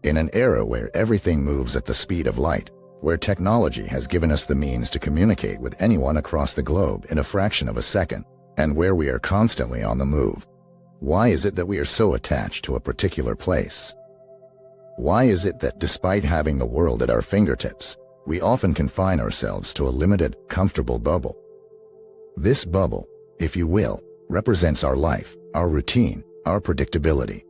In an era where everything moves at the speed of light, where technology has given us the means to communicate with anyone across the globe in a fraction of a second, and where we are constantly on the move, why is it that we are so attached to a particular place? Why is it that despite having the world at our fingertips, we often confine ourselves to a limited, comfortable bubble? This bubble, if you will, represents our life, our routine, our predictability.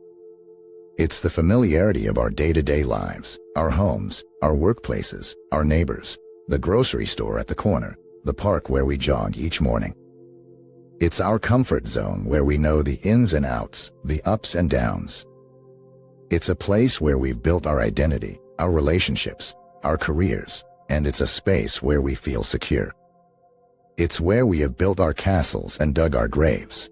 It's the familiarity of our day-to-day lives, our homes, our workplaces, our neighbors, the grocery store at the corner, the park where we jog each morning. It's our comfort zone where we know the ins and outs, the ups and downs. It's a place where we've built our identity, our relationships, our careers, and it's a space where we feel secure. It's where we have built our castles and dug our graves.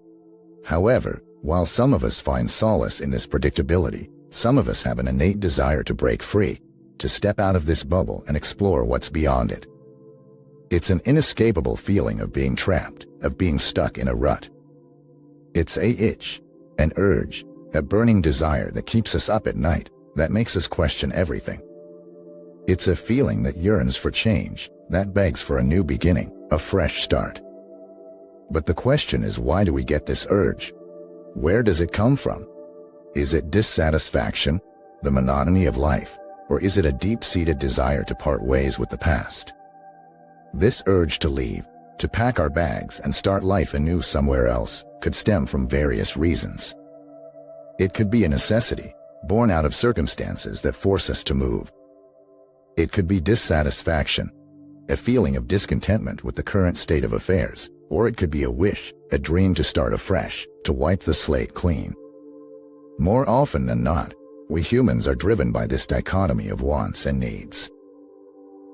However, while some of us find solace in this predictability, some of us have an innate desire to break free, to step out of this bubble and explore what's beyond it. It's an inescapable feeling of being trapped, of being stuck in a rut. It's an itch, an urge, a burning desire that keeps us up at night, that makes us question everything. It's a feeling that yearns for change, that begs for a new beginning, a fresh start. But the question is, why do we get this urge? Where does it come from? Is it dissatisfaction, the monotony of life, or is it a deep-seated desire to part ways with the past? This urge to leave, to pack our bags and start life anew somewhere else, could stem from various reasons. It could be a necessity, born out of circumstances that force us to move. It could be dissatisfaction, a feeling of discontentment with the current state of affairs, or it could be a wish, a dream to start afresh, to wipe the slate clean. More often than not, we humans are driven by this dichotomy of wants and needs.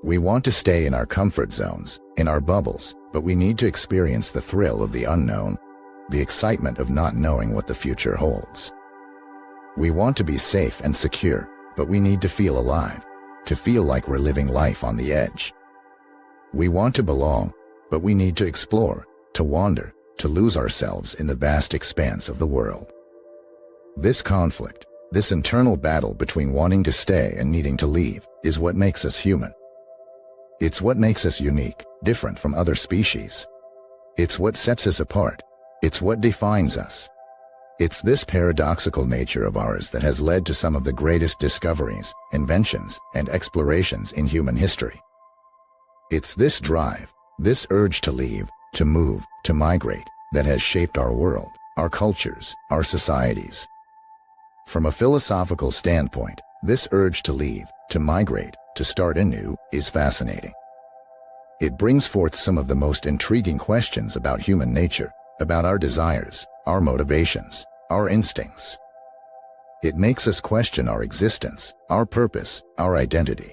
We want to stay in our comfort zones, in our bubbles, but we need to experience the thrill of the unknown, the excitement of not knowing what the future holds. We want to be safe and secure, but we need to feel alive, to feel like we're living life on the edge. We want to belong, but we need to explore, to wander, to lose ourselves in the vast expanse of the world. This conflict, this internal battle between wanting to stay and needing to leave, is what makes us human. It's what makes us unique, different from other species. It's what sets us apart. It's what defines us. It's this paradoxical nature of ours that has led to some of the greatest discoveries, inventions, and explorations in human history. It's this drive, this urge to leave, to move, to migrate, that has shaped our world, our cultures, our societies. From a philosophical standpoint, this urge to leave, to migrate, to start anew, is fascinating. It brings forth some of the most intriguing questions about human nature, about our desires, our motivations, our instincts. It makes us question our existence, our purpose, our identity.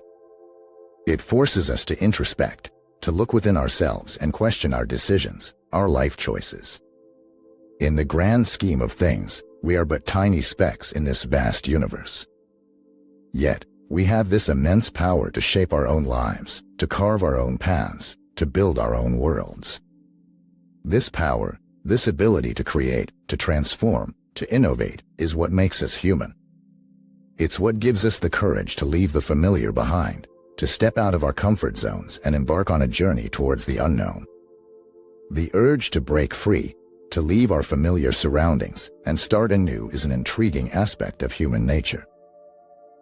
It forces us to introspect, to look within ourselves and question our decisions, our life choices. In the grand scheme of things, we are but tiny specks in this vast universe. Yet, we have this immense power to shape our own lives, to carve our own paths, to build our own worlds. This power, this ability to create, to transform, to innovate, is what makes us human. It's what gives us the courage to leave the familiar behind, to step out of our comfort zones and embark on a journey towards the unknown. The urge to break free, to leave our familiar surroundings and start anew, is an intriguing aspect of human nature.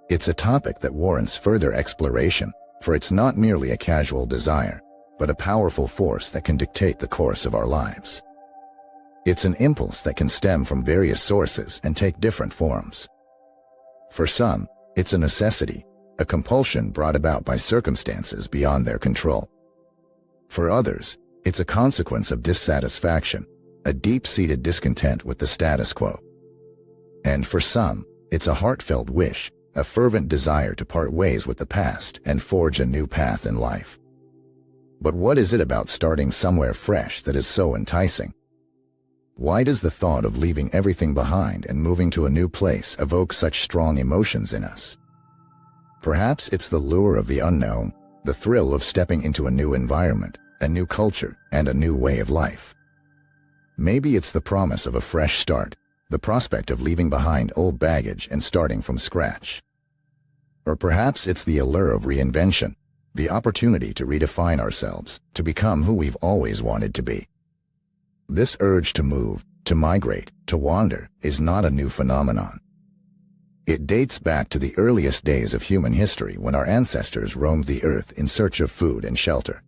It's a topic that warrants further exploration, for it's not merely a casual desire, but a powerful force that can dictate the course of our lives. It's an impulse that can stem from various sources and take different forms. For some, it's a necessity, a compulsion brought about by circumstances beyond their control. For others, it's a consequence of dissatisfaction, a deep-seated discontent with the status quo. And for some, it's a heartfelt wish, a fervent desire to part ways with the past and forge a new path in life. But what is it about starting somewhere fresh that is so enticing? Why does the thought of leaving everything behind and moving to a new place evoke such strong emotions in us? Perhaps it's the lure of the unknown, the thrill of stepping into a new environment, a new culture, and a new way of life. Maybe it's the promise of a fresh start, the prospect of leaving behind old baggage and starting from scratch. Or perhaps it's the allure of reinvention, the opportunity to redefine ourselves, to become who we've always wanted to be. This urge to move, to migrate, to wander, is not a new phenomenon. It dates back to the earliest days of human history when our ancestors roamed the earth in search of food and shelter.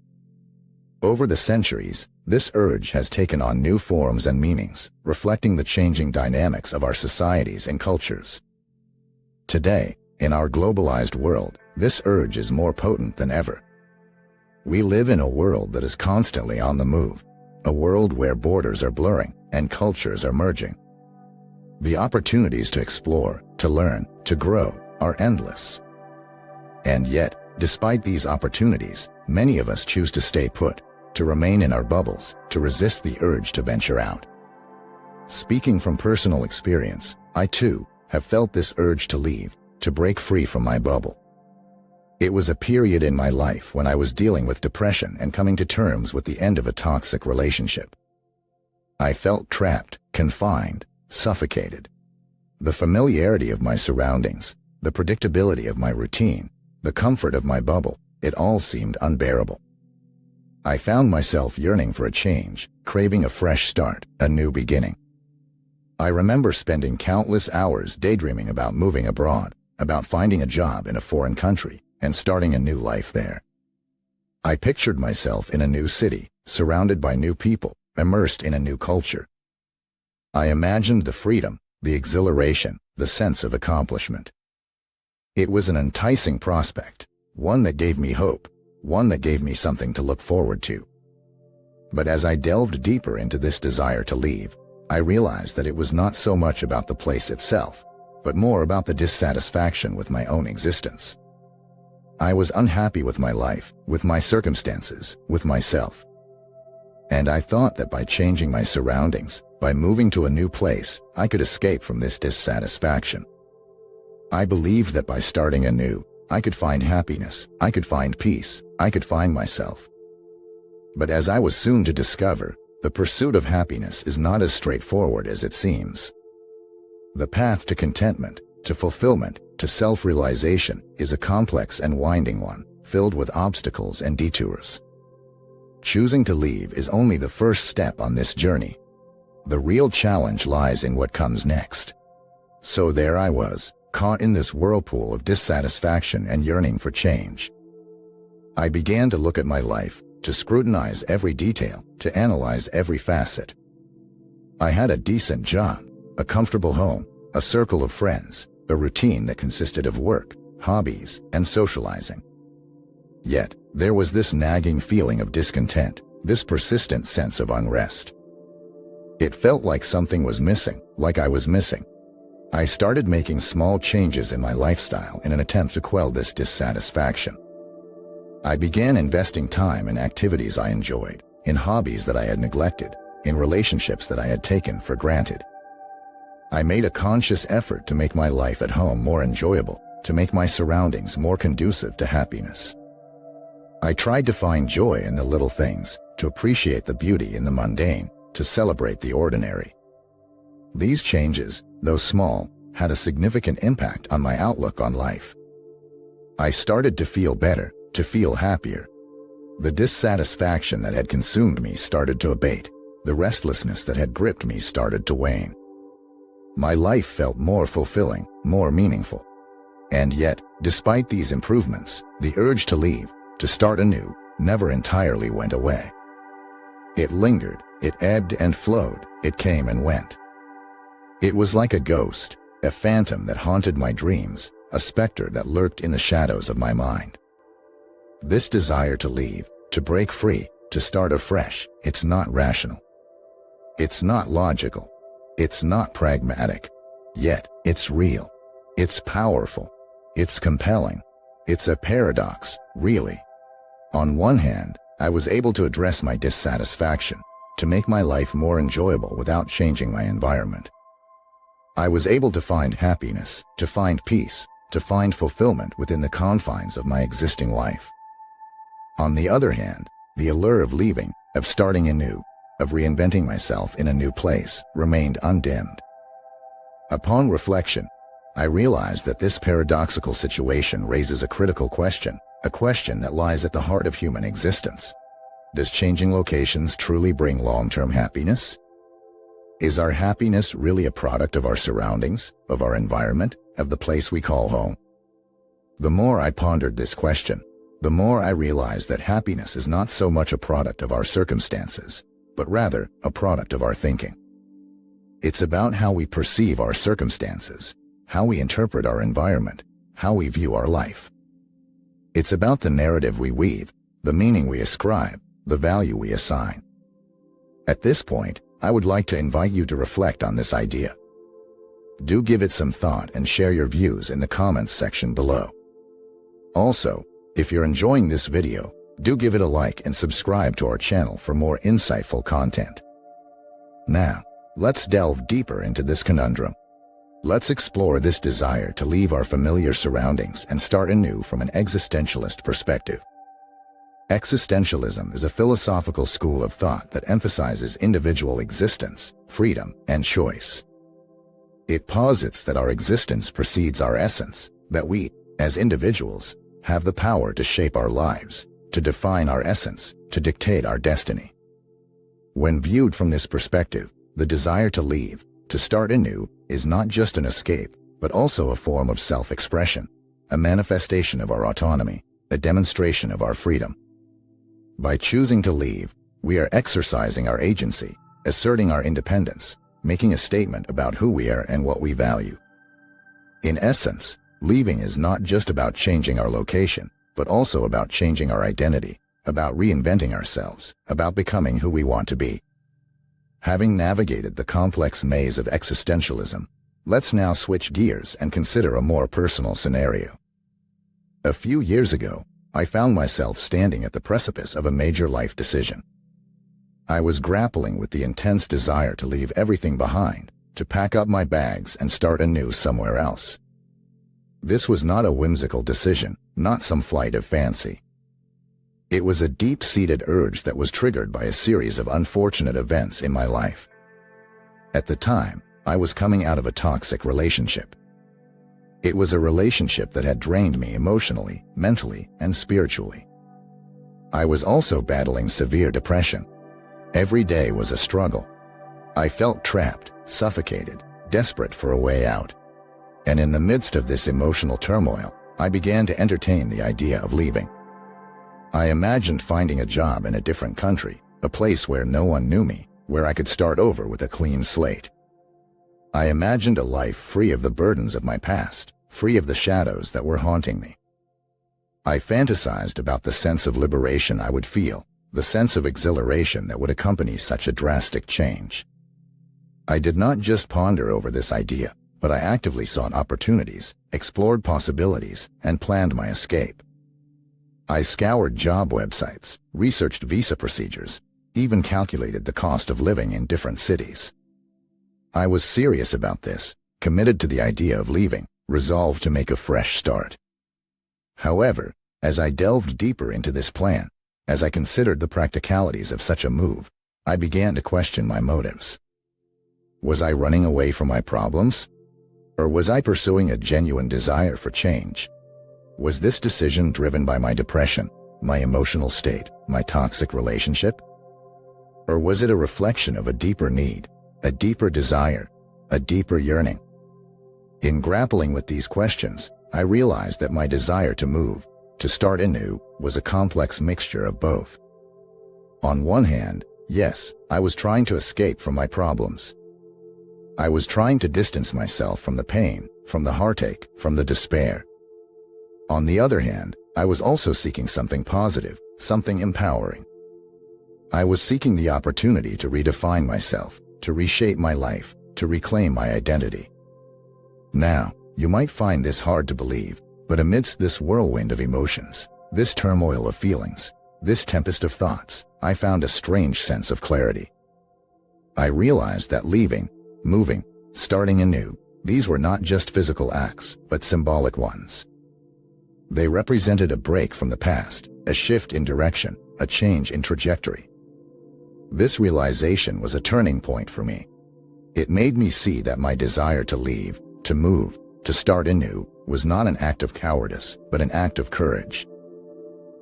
Over the centuries, this urge has taken on new forms and meanings, reflecting the changing dynamics of our societies and cultures. Today, in our globalized world, this urge is more potent than ever. We live in a world that is constantly on the move, a world where borders are blurring and cultures are merging. The opportunities to explore, to learn, to grow are endless. And yet, despite these opportunities, many of us choose to stay put, to remain in our bubbles, to resist the urge to venture out. Speaking from personal experience, I too have felt this urge to leave, to break free from my bubble. It was a period in my life when I was dealing with depression and coming to terms with the end of a toxic relationship. I felt trapped, confined, suffocated. The familiarity of my surroundings, the predictability of my routine, the comfort of my bubble, it all seemed unbearable. I found myself yearning for a change, craving a fresh start, a new beginning. I remember spending countless hours daydreaming about moving abroad, about finding a job in a foreign country, and starting a new life there. I pictured myself in a new city, surrounded by new people, immersed in a new culture. I imagined the freedom, the exhilaration, the sense of accomplishment. It was an enticing prospect, one that gave me hope, one that gave me something to look forward to. But as I delved deeper into this desire to leave, I realized that it was not so much about the place itself, but more about the dissatisfaction with my own existence. I was unhappy with my life, with my circumstances, with myself. And I thought that by changing my surroundings, by moving to a new place, I could escape from this dissatisfaction. I believed that by starting anew, I could find happiness, I could find peace, I could find myself. But as I was soon to discover, the pursuit of happiness is not as straightforward as it seems. The path to contentment, to fulfillment, to self-realization is a complex and winding one, filled with obstacles and detours. Choosing to leave is only the first step on this journey. The real challenge lies in what comes next. So there I was, caught in this whirlpool of dissatisfaction and yearning for change. I began to look at my life, to scrutinize every detail, to analyze every facet. I had a decent job, a comfortable home, a circle of friends, a routine that consisted of work, hobbies, and socializing. Yet, there was this nagging feeling of discontent, this persistent sense of unrest. It felt like something was missing, like I was missing. I started making small changes in my lifestyle in an attempt to quell this dissatisfaction. I began investing time in activities I enjoyed, in hobbies that I had neglected, in relationships that I had taken for granted. I made a conscious effort to make my life at home more enjoyable, to make my surroundings more conducive to happiness. I tried to find joy in the little things, to appreciate the beauty in the mundane, to celebrate the ordinary. These changes, though small, had a significant impact on my outlook on life. I started to feel better, to feel happier. The dissatisfaction that had consumed me started to abate. The restlessness that had gripped me started to wane. My life felt more fulfilling, more meaningful. And yet, despite these improvements, the urge to leave, to start anew, never entirely went away. It lingered, it ebbed and flowed, it came and went. It was like a ghost, a phantom that haunted my dreams, a specter that lurked in the shadows of my mind. This desire to leave, to break free, to start afresh, it's not rational. It's not logical. It's not pragmatic. Yet, it's real. It's powerful. It's compelling. It's a paradox, really. On one hand, I was able to address my dissatisfaction, to make my life more enjoyable without changing my environment. I was able to find happiness, to find peace, to find fulfillment within the confines of my existing life. On the other hand, the allure of leaving, of starting anew, of reinventing myself in a new place, remained undimmed. Upon reflection, I realized that this paradoxical situation raises a critical question, a question that lies at the heart of human existence. Does changing locations truly bring long-term happiness? Is our happiness really a product of our surroundings, of our environment, of the place we call home? The more I pondered this question, the more I realized that happiness is not so much a product of our circumstances, but rather a product of our thinking. It's about how we perceive our circumstances, how we interpret our environment, how we view our life. It's about the narrative we weave, the meaning we ascribe, the value we assign. At this point, I would like to invite you to reflect on this idea. Do give it some thought and share your views in the comments section below. Also, if you're enjoying this video, do give it a like and subscribe to our channel for more insightful content. Now, let's delve deeper into this conundrum. Let's explore this desire to leave our familiar surroundings and start anew from an existentialist perspective. Existentialism is a philosophical school of thought that emphasizes individual existence, freedom, and choice. It posits that our existence precedes our essence, that we, as individuals, have the power to shape our lives, to define our essence, to dictate our destiny. When viewed from this perspective, the desire to leave, to start anew, is not just an escape, but also a form of self-expression, a manifestation of our autonomy, a demonstration of our freedom. By choosing to leave, we are exercising our agency, asserting our independence, making a statement about who we are and what we value. In essence, leaving is not just about changing our location, but also about changing our identity, about reinventing ourselves, about becoming who we want to be. Having navigated the complex maze of existentialism, let's now switch gears and consider a more personal scenario. A few years ago, I found myself standing at the precipice of a major life decision. I was grappling with the intense desire to leave everything behind, to pack up my bags and start anew somewhere else. This was not a whimsical decision, not some flight of fancy. It was a deep-seated urge that was triggered by a series of unfortunate events in my life. At the time, I was coming out of a toxic relationship. It was a relationship that had drained me emotionally, mentally, and spiritually. I was also battling severe depression. Every day was a struggle. I felt trapped, suffocated, desperate for a way out. And in the midst of this emotional turmoil, I began to entertain the idea of leaving. I imagined finding a job in a different country, a place where no one knew me, where I could start over with a clean slate. I imagined a life free of the burdens of my past, free of the shadows that were haunting me. I fantasized about the sense of liberation I would feel, the sense of exhilaration that would accompany such a drastic change. I did not just ponder over this idea, but I actively sought opportunities, explored possibilities, and planned my escape. I scoured job websites, researched visa procedures, even calculated the cost of living in different cities. I was serious about this, committed to the idea of leaving, resolved to make a fresh start. However, as I delved deeper into this plan, as I considered the practicalities of such a move, I began to question my motives. Was I running away from my problems? Or was I pursuing a genuine desire for change? Was this decision driven by my depression, my emotional state, my toxic relationship? Or was it a reflection of a deeper need, a deeper desire, a deeper yearning? In grappling with these questions, I realized that my desire to move, to start anew, was a complex mixture of both. On one hand, yes, I was trying to escape from my problems. I was trying to distance myself from the pain, from the heartache, from the despair. On the other hand, I was also seeking something positive, something empowering. I was seeking the opportunity to redefine myself, to reshape my life, to reclaim my identity. Now, you might find this hard to believe, but amidst this whirlwind of emotions, this turmoil of feelings, this tempest of thoughts, I found a strange sense of clarity. I realized that leaving, moving, starting anew, these were not just physical acts, but symbolic ones. They represented a break from the past, a shift in direction, a change in trajectory. This realization was a turning point for me. It made me see that my desire to leave, to move, to start anew, was not an act of cowardice, but an act of courage.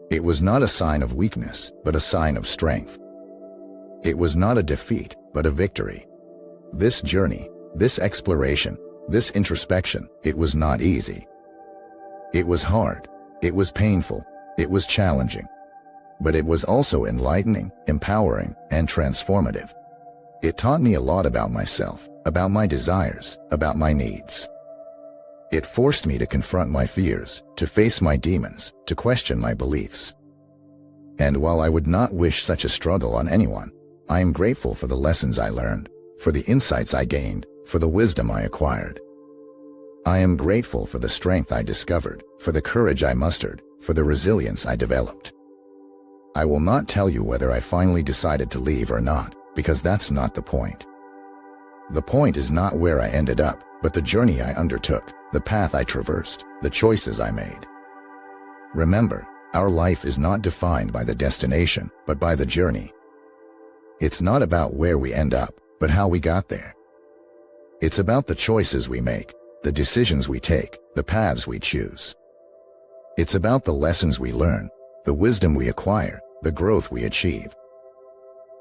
It was not a sign of weakness, but a sign of strength. It was not a defeat, but a victory. This journey, this exploration, this introspection, it was not easy. It was hard, it was painful, it was challenging. But it was also enlightening, empowering, and transformative. It taught me a lot about myself, about my desires, about my needs. It forced me to confront my fears, to face my demons, to question my beliefs. And while I would not wish such a struggle on anyone, I am grateful for the lessons I learned, for the insights I gained, for the wisdom I acquired. I am grateful for the strength I discovered, for the courage I mustered, for the resilience I developed. I will not tell you whether I finally decided to leave or not, because that's not the point. The point is not where I ended up, but the journey I undertook, the path I traversed, the choices I made. Remember, our life is not defined by the destination, but by the journey. It's not about where we end up, but how we got there. It's about the choices we make, the decisions we take, the paths we choose. It's about the lessons we learn, the wisdom we acquire, the growth we achieve.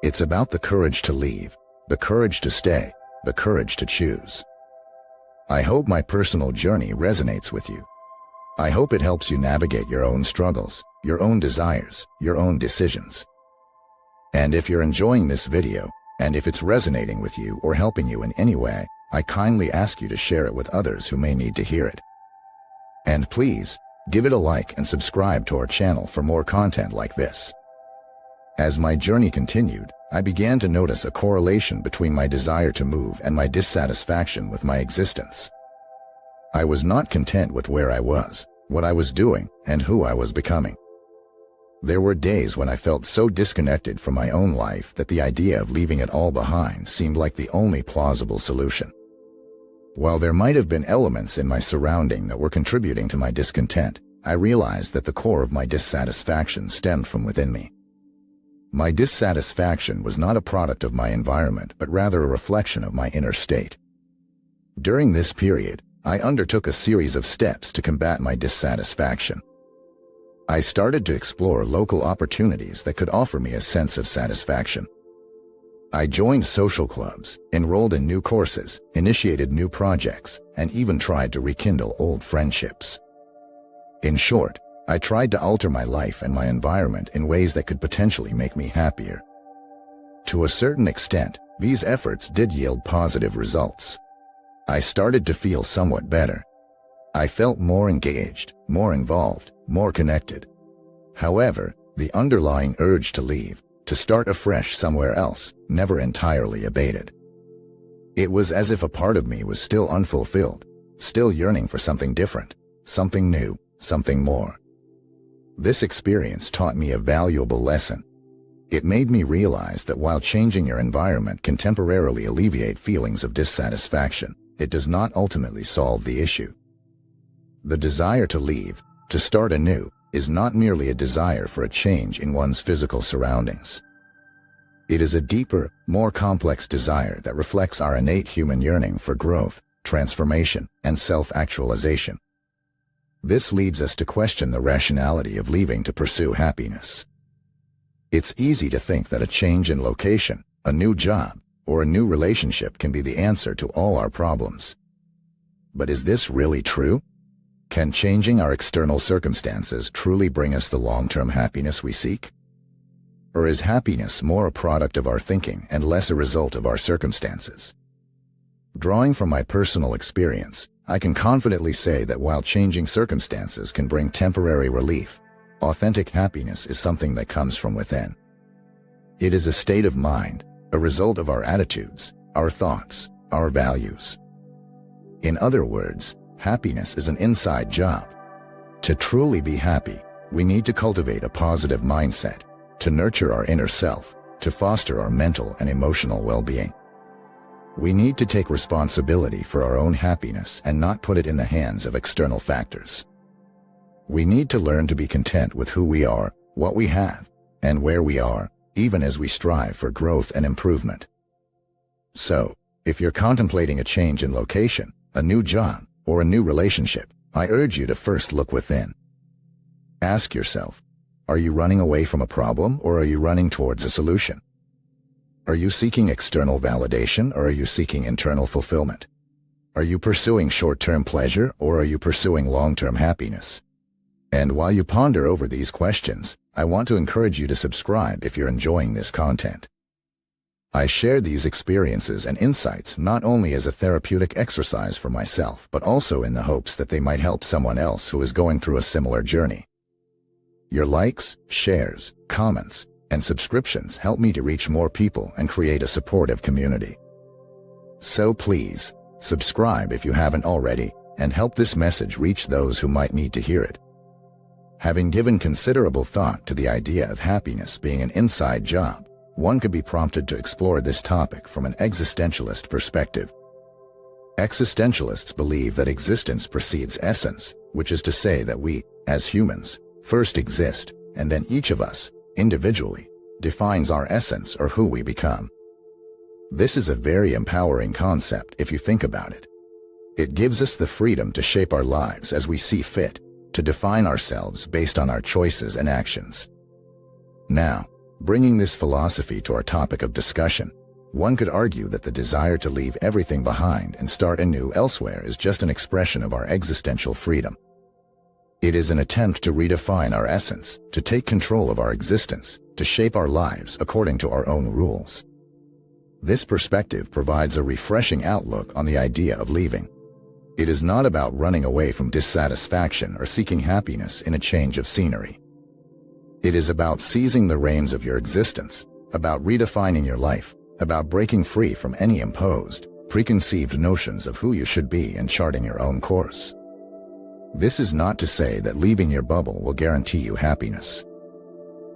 It's about the courage to leave, the courage to stay, the courage to choose. I hope my personal journey resonates with you. I hope it helps you navigate your own struggles, your own desires, your own decisions. And if you're enjoying this video, and if it's resonating with you or helping you in any way, I kindly ask you to share it with others who may need to hear it. And please, give it a like and subscribe to our channel for more content like this. As my journey continued, I began to notice a correlation between my desire to move and my dissatisfaction with my existence. I was not content with where I was, what I was doing, and who I was becoming. There were days when I felt so disconnected from my own life that the idea of leaving it all behind seemed like the only plausible solution. While there might have been elements in my surrounding that were contributing to my discontent, I realized that the core of my dissatisfaction stemmed from within me. My dissatisfaction was not a product of my environment, but rather a reflection of my inner state. During this period, I undertook a series of steps to combat my dissatisfaction. I started to explore local opportunities that could offer me a sense of satisfaction. I joined social clubs, enrolled in new courses, initiated new projects, and even tried to rekindle old friendships. In short, I tried to alter my life and my environment in ways that could potentially make me happier. To a certain extent, these efforts did yield positive results. I started to feel somewhat better. I felt more engaged, more involved, more connected. However, the underlying urge to leave, to start afresh somewhere else, never entirely abated. It was as if a part of me was still unfulfilled, still yearning for something different, something new, something more. This experience taught me a valuable lesson. It made me realize that while changing your environment can temporarily alleviate feelings of dissatisfaction, it does not ultimately solve the issue. The desire to leave, to start anew, is not merely a desire for a change in one's physical surroundings. It is a deeper, more complex desire that reflects our innate human yearning for growth, transformation, and self-actualization. This leads us to question the rationality of leaving to pursue happiness. It's easy to think that a change in location, a new job, or a new relationship can be the answer to all our problems. But is this really true? Can changing our external circumstances truly bring us the long-term happiness we seek? Or is happiness more a product of our thinking and less a result of our circumstances? Drawing from my personal experience, I can confidently say that while changing circumstances can bring temporary relief, authentic happiness is something that comes from within. It is a state of mind, a result of our attitudes, our thoughts, our values. In other words, happiness is an inside job. To truly be happy, we need to cultivate a positive mindset, to nurture our inner self, to foster our mental and emotional well-being. We need to take responsibility for our own happiness and not put it in the hands of external factors. We need to learn to be content with who we are, what we have, and where we are, even as we strive for growth and improvement. So, if you're contemplating a change in location, a new job, or a new relationship, I urge you to first look within. Ask yourself, are you running away from a problem or are you running towards a solution? Are you seeking external validation or are you seeking internal fulfillment? Are you pursuing short-term pleasure or are you pursuing long-term happiness? And while you ponder over these questions, I want to encourage you to subscribe if you're enjoying this content. I share these experiences and insights not only as a therapeutic exercise for myself, but also in the hopes that they might help someone else who is going through a similar journey. Your likes, shares, comments, and subscriptions help me to reach more people and create a supportive community. So please, subscribe if you haven't already, and help this message reach those who might need to hear it. Having given considerable thought to the idea of happiness being an inside job, one could be prompted to explore this topic from an existentialist perspective. Existentialists believe that existence precedes essence, which is to say that we, as humans, first exist, and then each of us, individually, defines our essence or who we become. This is a very empowering concept if you think about it. It gives us the freedom to shape our lives as we see fit, to define ourselves based on our choices and actions. Now, bringing this philosophy to our topic of discussion, one could argue that the desire to leave everything behind and start anew elsewhere is just an expression of our existential freedom. It is an attempt to redefine our essence, to take control of our existence, to shape our lives according to our own rules. This perspective provides a refreshing outlook on the idea of leaving. It is not about running away from dissatisfaction or seeking happiness in a change of scenery. It is about seizing the reins of your existence, about redefining your life, about breaking free from any imposed, preconceived notions of who you should be and charting your own course. This is not to say that leaving your bubble will guarantee you happiness.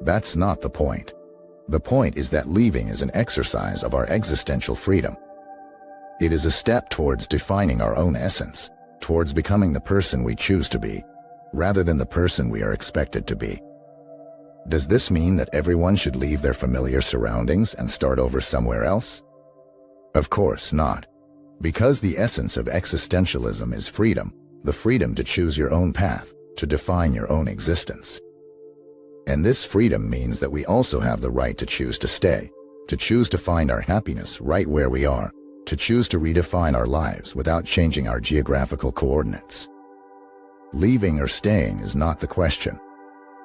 That's not the point. The point is that leaving is an exercise of our existential freedom. It is a step towards defining our own essence, towards becoming the person we choose to be, rather than the person we are expected to be. Does this mean that everyone should leave their familiar surroundings and start over somewhere else? Of course not. Because the essence of existentialism is freedom, the freedom to choose your own path, to define your own existence. And this freedom means that we also have the right to choose to stay, to choose to find our happiness right where we are, to choose to redefine our lives without changing our geographical coordinates. Leaving or staying is not the question.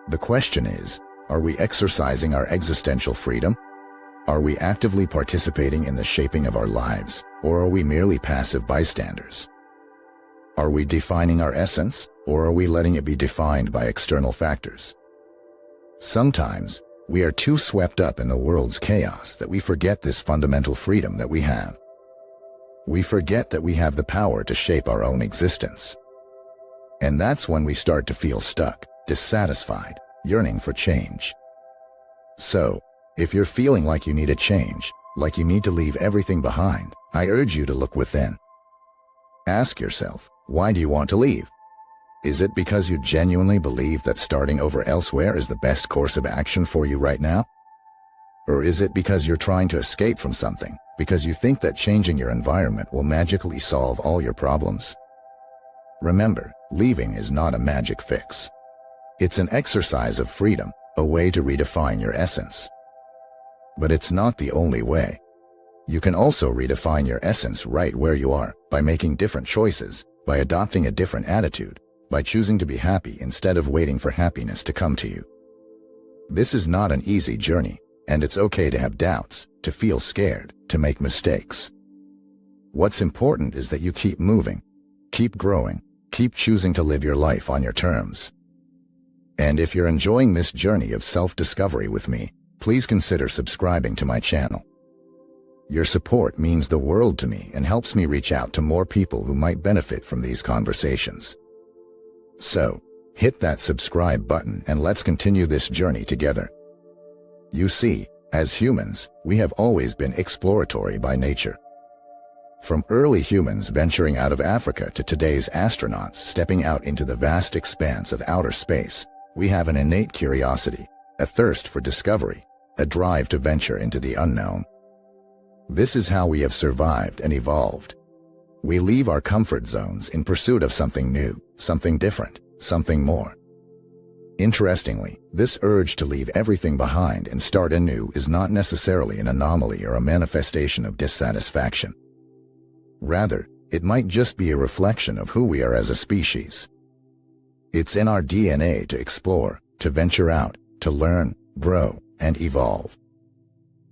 The question is, are we exercising our existential freedom? Are we actively participating in the shaping of our lives, or are we merely passive bystanders? Are we defining our essence, or are we letting it be defined by external factors? Sometimes, we are too swept up in the world's chaos that we forget this fundamental freedom that we have. We forget that we have the power to shape our own existence. And that's when we start to feel stuck, dissatisfied, yearning for change. So, if you're feeling like you need a change, like you need to leave everything behind, I urge you to look within. Ask yourself, why do you want to leave? Is it because you genuinely believe that starting over elsewhere is the best course of action for you right now? Or is it because you're trying to escape from something, because you think that changing your environment will magically solve all your problems? Remember, leaving is not a magic fix. It's an exercise of freedom, a way to redefine your essence. But it's not the only way. You can also redefine your essence right where you are, by making different choices, by adopting a different attitude, by choosing to be happy instead of waiting for happiness to come to you. This is not an easy journey, and it's okay to have doubts, to feel scared, to make mistakes. What's important is that you keep moving, keep growing, keep choosing to live your life on your terms. And if you're enjoying this journey of self-discovery with me, please consider subscribing to my channel. Your support means the world to me and helps me reach out to more people who might benefit from these conversations. So, hit that subscribe button and let's continue this journey together. You see, as humans, we have always been exploratory by nature. From early humans venturing out of Africa to today's astronauts stepping out into the vast expanse of outer space, we have an innate curiosity, a thirst for discovery, a drive to venture into the unknown. This is how we have survived and evolved. We leave our comfort zones in pursuit of something new, something different, something more. Interestingly, this urge to leave everything behind and start anew is not necessarily an anomaly or a manifestation of dissatisfaction. Rather, it might just be a reflection of who we are as a species. It's in our DNA to explore, to venture out, to learn, grow, and evolve.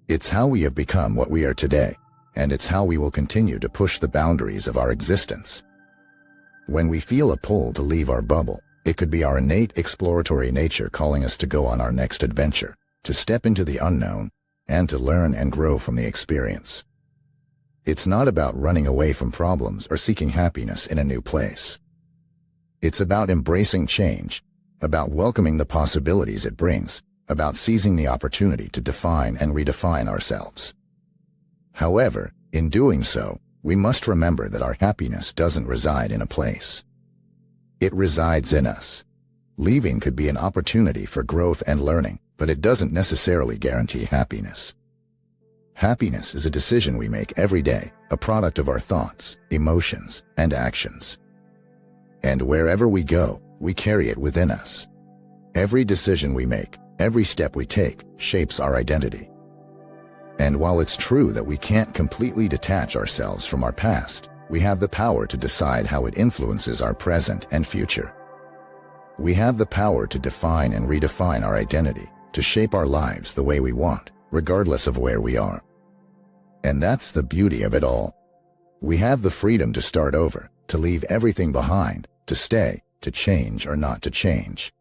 It's how we have become what we are today, and it's how we will continue to push the boundaries of our existence. When we feel a pull to leave our bubble, it could be our innate exploratory nature calling us to go on our next adventure, to step into the unknown, and to learn and grow from the experience. It's not about running away from problems or seeking happiness in a new place. It's about embracing change, about welcoming the possibilities it brings, about seizing the opportunity to define and redefine ourselves. However, in doing so, we must remember that our happiness doesn't reside in a place. It resides in us. Leaving could be an opportunity for growth and learning, but it doesn't necessarily guarantee happiness. Happiness is a decision we make every day, a product of our thoughts, emotions, and actions. And wherever we go, we carry it within us. Every decision we make, every step we take, shapes our identity. And while it's true that we can't completely detach ourselves from our past, we have the power to decide how it influences our present and future. We have the power to define and redefine our identity, to shape our lives the way we want, regardless of where we are. And that's the beauty of it all. We have the freedom to start over, to leave everything behind, to stay, to change or not to change.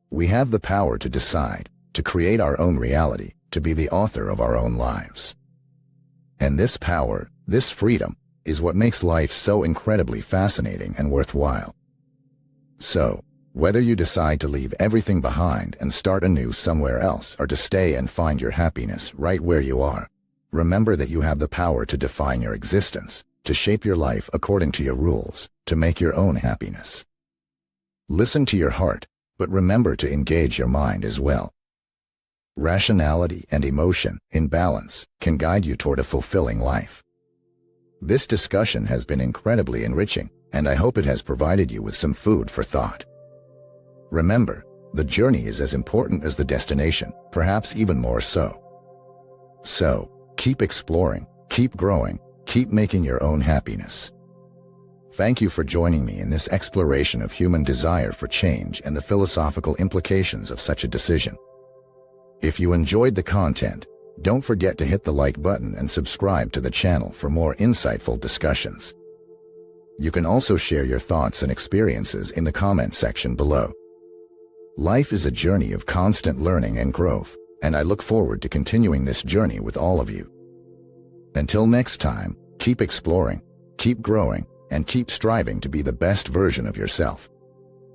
We have the power to decide, to create our own reality, to be the author of our own lives. And this power, this freedom, is what makes life so incredibly fascinating and worthwhile. So, whether you decide to leave everything behind and start anew somewhere else or to stay and find your happiness right where you are, remember that you have the power to define your existence, to shape your life according to your rules, to make your own happiness. Listen to your heart, but remember to engage your mind as well. Rationality and emotion, in balance, can guide you toward a fulfilling life. This discussion has been incredibly enriching, and I hope it has provided you with some food for thought. Remember, the journey is as important as the destination, perhaps even more so. So, keep exploring, keep growing, keep making your own happiness. Thank you for joining me in this exploration of human desire for change and the philosophical implications of such a decision. If you enjoyed the content, don't forget to hit the like button and subscribe to the channel for more insightful discussions. You can also share your thoughts and experiences in the comment section below. Life is a journey of constant learning and growth, and I look forward to continuing this journey with all of you. Until next time, keep exploring, keep growing, and keep striving to be the best version of yourself.